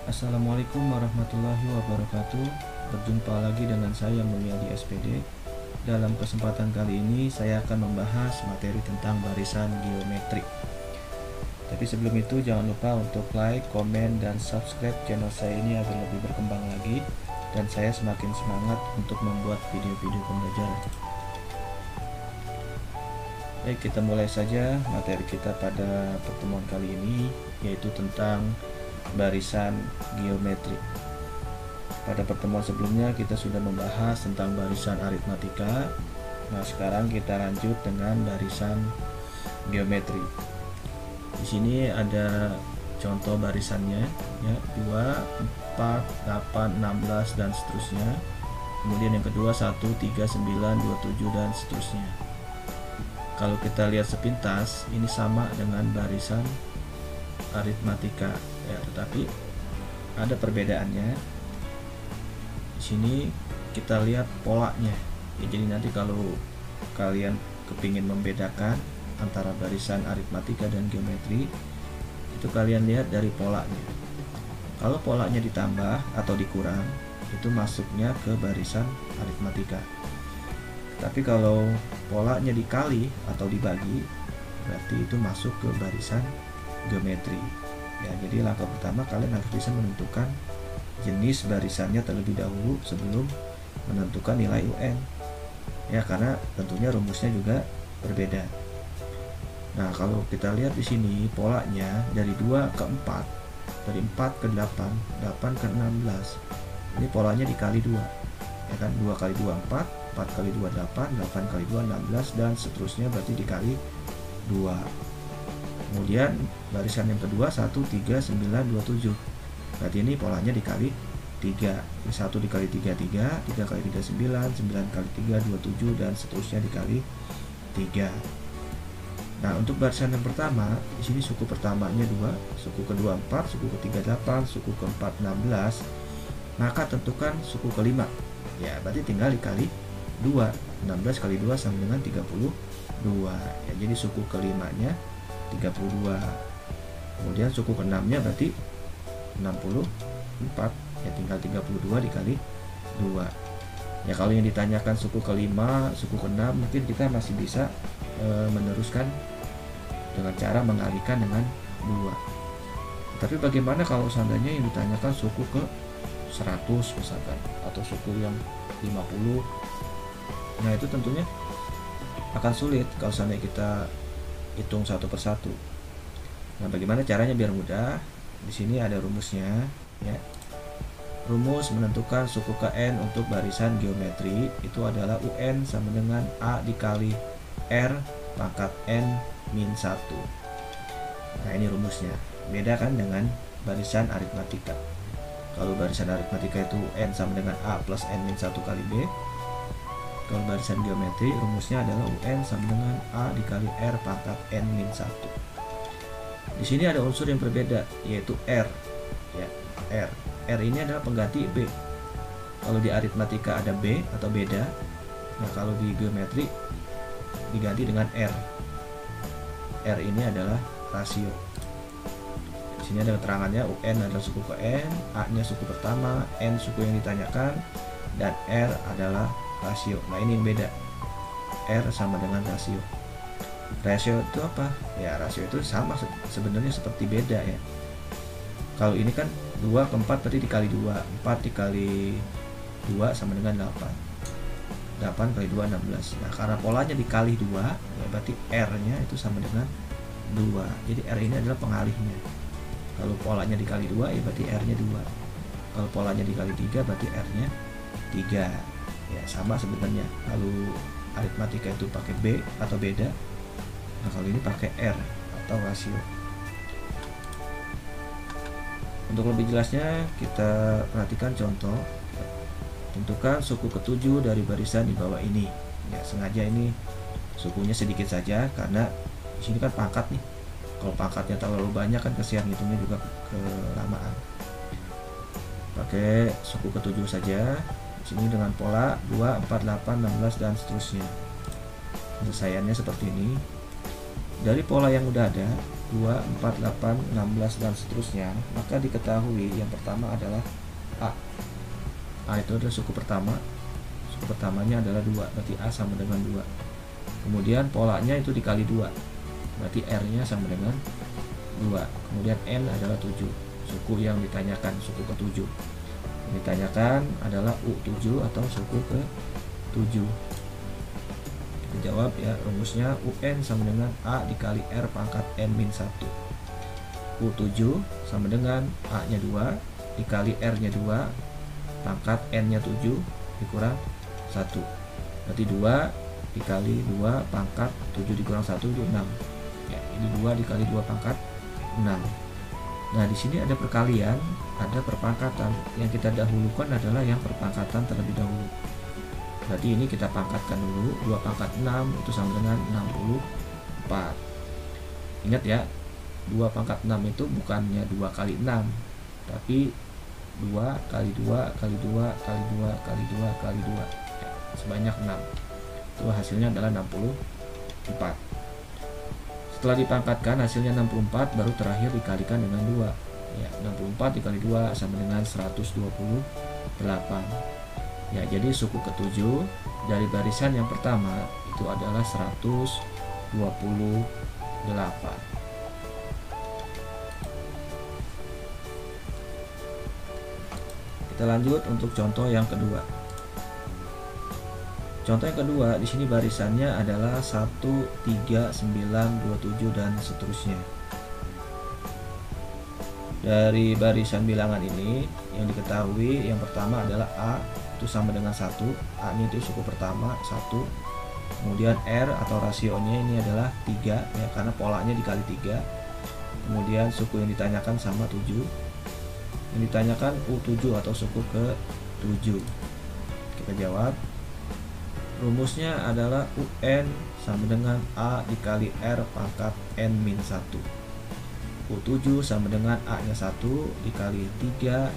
Assalamualaikum warahmatullahi wabarakatuh. Berjumpa lagi dengan saya Mulyadi SPD. Dalam kesempatan kali ini saya akan membahas materi tentang barisan geometri. Tapi sebelum itu jangan lupa untuk like, komen, dan subscribe channel saya ini agar lebih berkembang lagi dan saya semakin semangat untuk membuat video-video pembelajaran. Baik, kita mulai saja materi kita pada pertemuan kali ini, yaitu tentang barisan geometri. Pada pertemuan sebelumnya kita sudah membahas tentang barisan aritmatika. Nah, sekarang kita lanjut dengan barisan geometri. Di sini ada contoh barisannya ya, 2, 4, 8, 16 dan seterusnya. Kemudian yang kedua 1, 3, 9, 27 dan seterusnya. Kalau kita lihat sepintas, ini sama dengan barisan aritmatika ya, tetapi ada perbedaannya. Di sini kita lihat polanya ya, jadi nanti kalau kalian kepingin membedakan antara barisan aritmatika dan geometri, itu kalian lihat dari polanya. Kalau polanya ditambah atau dikurang, itu masuknya ke barisan aritmatika. Tapi kalau polanya dikali atau dibagi, berarti itu masuk ke barisan geometri ya. Jadi langkah pertama kalian harus bisa menentukan jenis barisannya terlebih dahulu sebelum menentukan nilai UN ya, karena tentunya rumusnya juga berbeda. Nah, kalau kita lihat di sini polanya dari 2 ke 4, dari 4 ke 8, 8 ke 16. Ini polanya dikali 2 ya kan, 2 kali 2 4, 4 kali 2 8, 8 kali 2 16 dan seterusnya, berarti dikali 2. Kemudian barisan yang kedua 1 3 9 27. Berarti ini polanya dikali 3. 1 dikali 3 3, 3 kali 3 9, 9 kali 3 27 dan seterusnya dikali 3. Nah, untuk barisan yang pertama, di sini suku pertamanya 2, suku kedua 4, suku ketiga 8, suku keempat 16. Maka tentukan suku kelima. Ya, berarti tinggal dikali 2. 16 kali 2 sama dengan 32. Ya, jadi suku kelimanya 32. Kemudian suku keenamnya berarti 64. Ya, tinggal 32 dikali 2. Ya, kalau yang ditanyakan suku kelima, suku keenam, mungkin kita masih bisa meneruskan dengan cara mengalikan dengan 2. Tapi bagaimana kalau seandainya yang ditanyakan suku ke 100 misalkan, atau suku yang 50? Nah, itu tentunya akan sulit kalau seandainya kita hitung satu persatu. Nah, bagaimana caranya biar mudah? Di sini ada rumusnya ya. Rumus menentukan suku KN untuk barisan geometri itu adalah UN sama dengan A dikali R pangkat N min 1. Nah, ini rumusnya. Beda kan dengan barisan aritmatika. Kalau barisan aritmatika itu N sama dengan A plus N min 1 kali B. Kalau barisan geometri rumusnya adalah UN sama dengan A dikali R pangkat N min 1. Di sini ada unsur yang berbeda, yaitu R ya, R. R ini adalah pengganti B. Kalau di aritmatika ada B atau beda. Nah, kalau di geometri diganti dengan R. R ini adalah rasio. Di sini ada keterangannya, UN adalah suku ke N, A-nya suku pertama, N suku yang ditanyakan, dan R adalah rasio. Nah, ini yang beda. R sama dengan rasio. Rasio itu apa? Ya, rasio itu sama sebenarnya seperti beda ya. Kalau ini kan 2 ke 4 berarti dikali 2, 4 dikali 2 sama dengan 8. 8 kali 2 16. Nah, karena polanya dikali 2, ya berarti R-nya itu sama dengan 2. Jadi R ini adalah pengalihnya. Kalau polanya dikali 2, ya berarti R-nya 2. Kalau polanya dikali 3, berarti R-nya 3. Ya, sama sebenarnya. Kalau aritmatika itu pakai B atau beda. Nah, kalau ini pakai R atau rasio. Untuk lebih jelasnya, kita perhatikan contoh. Tentukan suku ketujuh dari barisan di bawah ini. Ya, sengaja ini sukunya sedikit saja karena di sini kan pangkat nih. Kalau pangkatnya terlalu banyak kan kesian, hitungnya juga kelamaan. Pakai suku ketujuh saja. Di sini dengan pola 2, 4, 8, 16 dan seterusnya. Penyelesaiannya seperti ini. Dari pola yang udah ada, 2, 4, 8, 16 dan seterusnya, maka diketahui yang pertama adalah A. A itu adalah suku pertama. Suku pertamanya adalah 2, berarti A sama dengan 2. Kemudian polanya itu dikali 2, berarti R-nya sama dengan 2. Kemudian N adalah 7, suku yang ditanyakan, suku ke-7. Yang ditanyakan adalah U7 atau suku ke-7. Kita jawab ya, rumusnya UN sama dengan A dikali R pangkat N-1. U7 sama dengan A-nya 2 dikali R-nya 2 pangkat N-nya 7 dikurang 1. Berarti 2 dikali 2 pangkat 7 dikurang 1 itu 6. Ya, ini 2 dikali 2 pangkat 6. Nah, di sini ada perkalian, ada perpangkatan. Yang kita dahulukan adalah yang perpangkatan terlebih dahulu. Berarti ini kita pangkatkan dulu. 2 pangkat 6 itu sama dengan 64. Ingat ya, 2 pangkat 6 itu bukannya 2 kali 6, tapi 2 kali 2 kali 2 kali 2 kali 2 kali 2 ya, sebanyak 6. Itu hasilnya adalah 64. Setelah dipangkatkan hasilnya 64, baru terakhir dikalikan dengan 2 ya, 64 dikali 2 sama dengan 128 ya. Jadi suku ke-7 dari barisan yang pertama itu adalah 128. Kita lanjut untuk contoh yang kedua. Contoh yang kedua, di sini barisannya adalah 1, 3, 9, 27 dan seterusnya. Dari barisan bilangan ini yang diketahui yang pertama adalah A itu sama dengan 1. A-nya itu suku pertama 1. Kemudian R atau rasionya ini adalah 3 ya, karena polanya dikali 3. Kemudian suku yang ditanyakan sama 7. Yang ditanyakan U7 atau suku ke-7. Kita jawab. Rumusnya adalah UN sama dengan A dikali R pangkat N-1. U7 sama dengan A-nya 1 dikali 3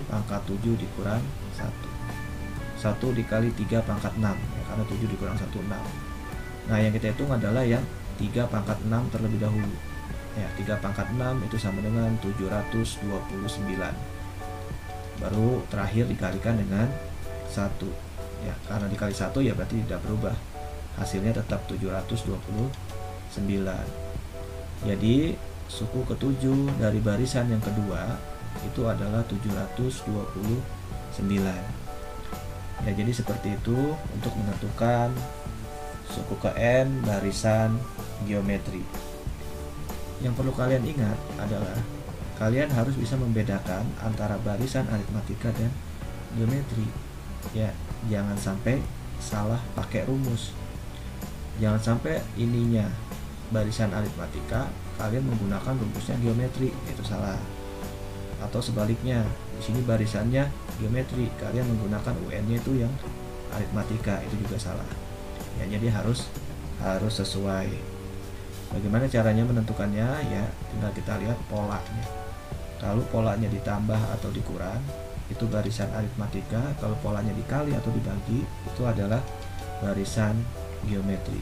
pangkat 7 dikurang 1. 1 dikali 3 pangkat 6 ya, karena 7 dikurang 1, 6. Nah, yang kita hitung adalah yang 3 pangkat 6 terlebih dahulu ya. 3 pangkat 6 itu sama dengan 729. Baru terakhir dikalikan dengan 1 ya, karena dikali 1 ya berarti tidak berubah, hasilnya tetap 729. Jadi suku ke-7 dari barisan yang kedua itu adalah 729 ya. Jadi seperti itu untuk menentukan suku ke N barisan geometri. Yang perlu kalian ingat adalah kalian harus bisa membedakan antara barisan aritmatika dan geometri ya. Jangan sampai salah pakai rumus. Jangan sampai ininya barisan aritmatika kalian menggunakan rumusnya geometri, itu salah. Atau sebaliknya, di sini barisannya geometri, kalian menggunakan UN-nya itu yang aritmatika, itu juga salah. Ya, jadi harus sesuai. Bagaimana caranya menentukannya? Ya, tinggal kita lihat polanya. Kalau polanya ditambah atau dikurang, itu barisan aritmatika. Kalau polanya dikali atau dibagi, itu adalah barisan geometri.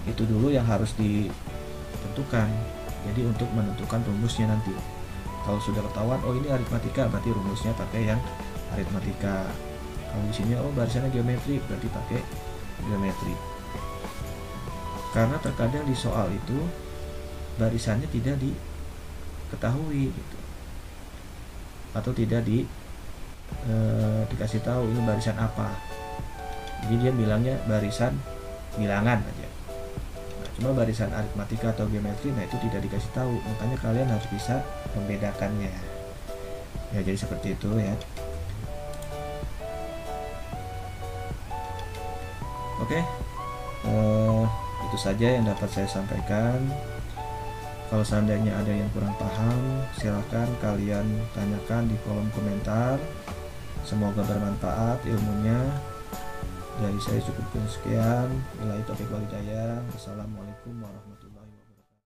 Itu dulu yang harus ditentukan. Jadi untuk menentukan rumusnya nanti, kalau sudah ketahuan oh ini aritmatika, berarti rumusnya pakai yang aritmatika. Kalau di sini oh barisannya geometri, berarti pakai geometri. Karena terkadang di soal itu barisannya tidak diketahui gitu, atau tidak dikasih tahu ini barisan apa. Jadi dia bilangnya barisan bilangan aja. Nah, cuma barisan aritmatika atau geometri, nah itu tidak dikasih tahu. Makanya kalian harus bisa membedakannya. Ya, jadi seperti itu ya. Oke, itu saja yang dapat saya sampaikan. Kalau seandainya ada yang kurang paham, silakan kalian tanyakan di kolom komentar. Semoga bermanfaat ilmunya. Dari saya cukupkan sekian. Wassalamualaikum warahmatullahi wabarakatuh.